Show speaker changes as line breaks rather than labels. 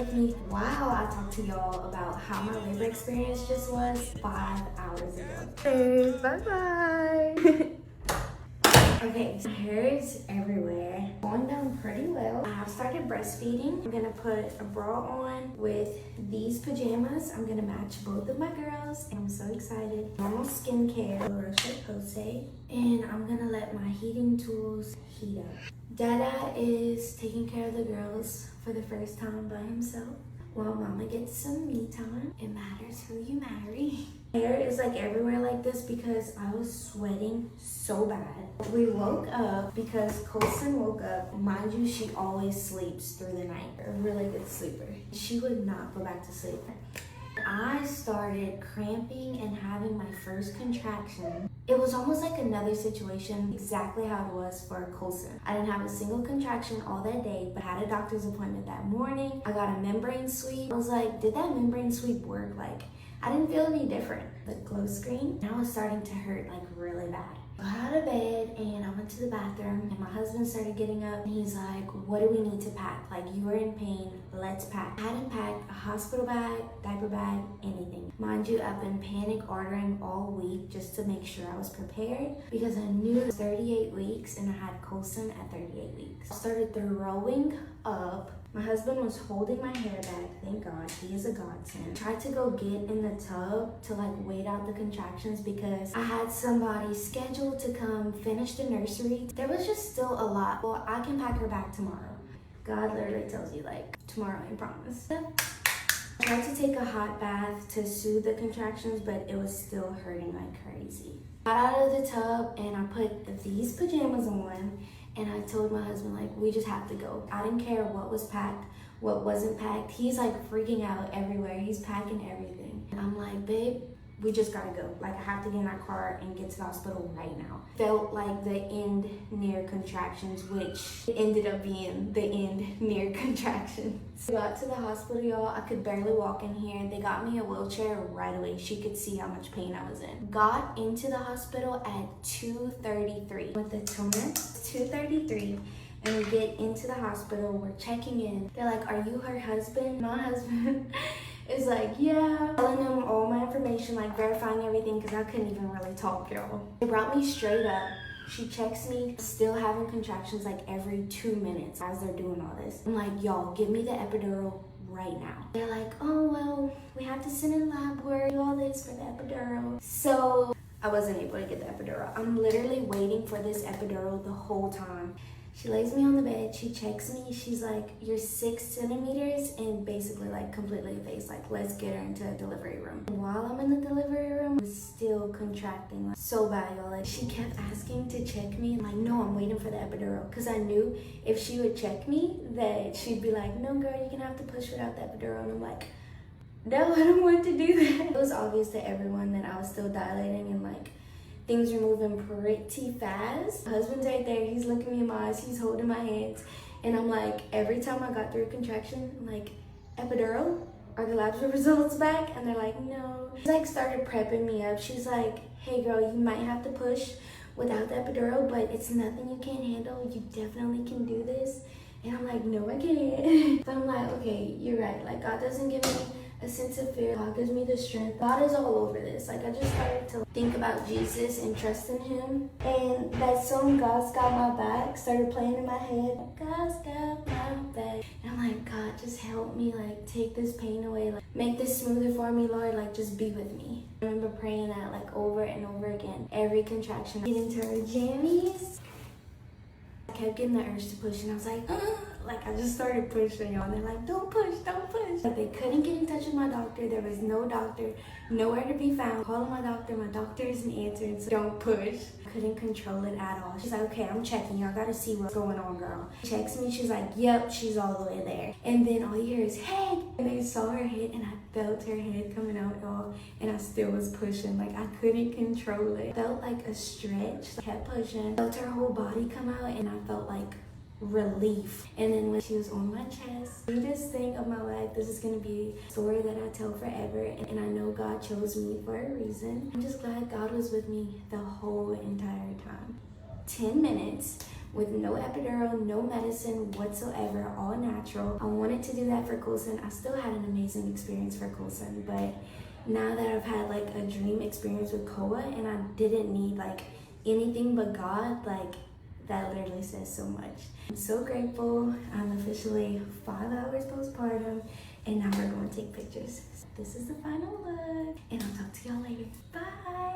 with me while I talk to y'all about how my labor experience just was 5 hours ago.
Hey, bye-bye.
Okay, so hair's everywhere. Going down pretty well. I have started breastfeeding. I'm gonna put a bra on with these pajamas. I'm gonna match both of my girls. And I'm so excited. Normal skincare, iimlexiirose. And I'm gonna let my heating tools heat up. Dada is taking care of the girls for the first time by himself. While mama gets some me time. It matters who you marry. Hair is like everywhere like this because I was sweating so bad. We woke up because Colson woke up. Mind you, she always sleeps through the night. A really good sleeper. She would not go back to sleep. I started cramping and having my first contraction. It was almost like another situation, exactly how it was for Colson. I didn't have a single contraction all that day, but I had a doctor's appointment that morning. I got a membrane sweep. I was like, did that membrane sweep work? Like, I didn't feel any different. The glow screen, now was starting to hurt like really bad. I got out of bed and I went to the bathroom and my husband started getting up and he's like, what do we need to pack? Like, you are in pain, let's pack. I hadn't packed a hospital bag, diaper bag, anything. Mind you, I've been panic ordering all week just to make sure I was prepared because I knew it was 38 weeks and I had Colson at 38 weeks. I started throwing up. My husband was holding my hair back, thank God, he is a godsend. Tried to go get in the tub to like wait out the contractions because I had somebody scheduled to come finish the nursery. There was just still a lot. Well, I can pack her back tomorrow. God literally tells you like, tomorrow, I promise. I tried to take a hot bath to soothe the contractions, but it was still hurting like crazy. Got out of the tub and I put these pajamas on. And I told my husband, like, we just have to go. I didn't care what was packed, what wasn't packed. He's like freaking out everywhere. He's packing everything. And I'm like, babe, we just gotta go. Like, I have to get in our car and get to the hospital right now. Felt like the end near contractions, which ended up being the end near contractions. We got to the hospital, y'all. I could barely walk in here. They got me a wheelchair right away. She could see how much pain I was in. Got into the hospital at 2:33 with the toner. 2:33. And we get into the hospital. We're checking in. They're like, are you her husband? My husband is like, yeah. Telling them all my information, like verifying everything because I couldn't even really talk, y'all. They brought me straight up. She checks me, still having contractions like every 2 minutes as they're doing all this. I'm like, y'all, give me the epidural right now. They're like, oh, well, we have to send in lab work, do all this for the epidural. So I wasn't able to get the epidural. I'm literally waiting for this epidural the whole time. She lays me on the bed, she checks me, she's like, you're 6 centimeters and basically like completely effaced, like let's get her into a delivery room. While I'm in the delivery room, I was still contracting like so bad, y'all. Like, she kept asking to check me. I'm like, no, I'm waiting for the epidural. Cause I knew if she would check me that she'd be like, no girl, you're gonna have to push without the epidural. And I'm like, no, I don't want to do that. It was obvious to everyone that I was still dilating and like, things were moving pretty fast. My husband's right there, he's looking me in my eyes, he's holding my hands. And I'm like, every time I got through a contraction, I'm like, epidural? Are the labs results back? And they're like, no. She like started prepping me up. She's like, hey girl, you might have to push without the epidural, but it's nothing you can't handle. You definitely can do this. And I'm like, no, I can't. So I'm like, okay, you're right. Like, God doesn't give me a sense of fear. God gives me the strength. God is all over this. Like, I just started to think about Jesus and trust in him. And that song, God's Got My Back, started playing in my head. God's got my back. And I'm like, God, just help me, like, take this pain away. Like, make this smoother for me, Lord. Like, just be with me. I remember praying that, like, over and over again. Every contraction. Get into her jammies. I kept getting the urge to push, and I was like, like, I just started pushing, y'all. And they're like, don't push, don't push. But they couldn't get in touch with my doctor. There was no doctor, nowhere to be found. Calling my doctor isn't answering, so don't push. Couldn't control it at all. She's like, okay, I'm checking you. I gotta see what's going on, girl. She checks me, she's like, yep, she's all the way there. And then all you hear is head. And I saw her head, and I felt her head coming out, y'all. And I still was pushing. Like, I couldn't control it. Felt like a stretch. I kept pushing. Felt her whole body come out, and I felt like relief. And then when she was on my chest, sweetest thing of my life. This is gonna be a story that I tell forever, and I know God chose me for a reason. I'm just glad God was with me the whole entire time. 10 minutes with no epidural, no medicine whatsoever, all natural. I wanted to do that for Coulson. I still had an amazing experience for Coulson, but now that I've had like a dream experience with Koa and I didn't need like anything but God, like that literally says so much. I'm so grateful. I'm officially 5 hours postpartum and now we're going to take pictures. This is the final look and I'll talk to y'all later. Bye.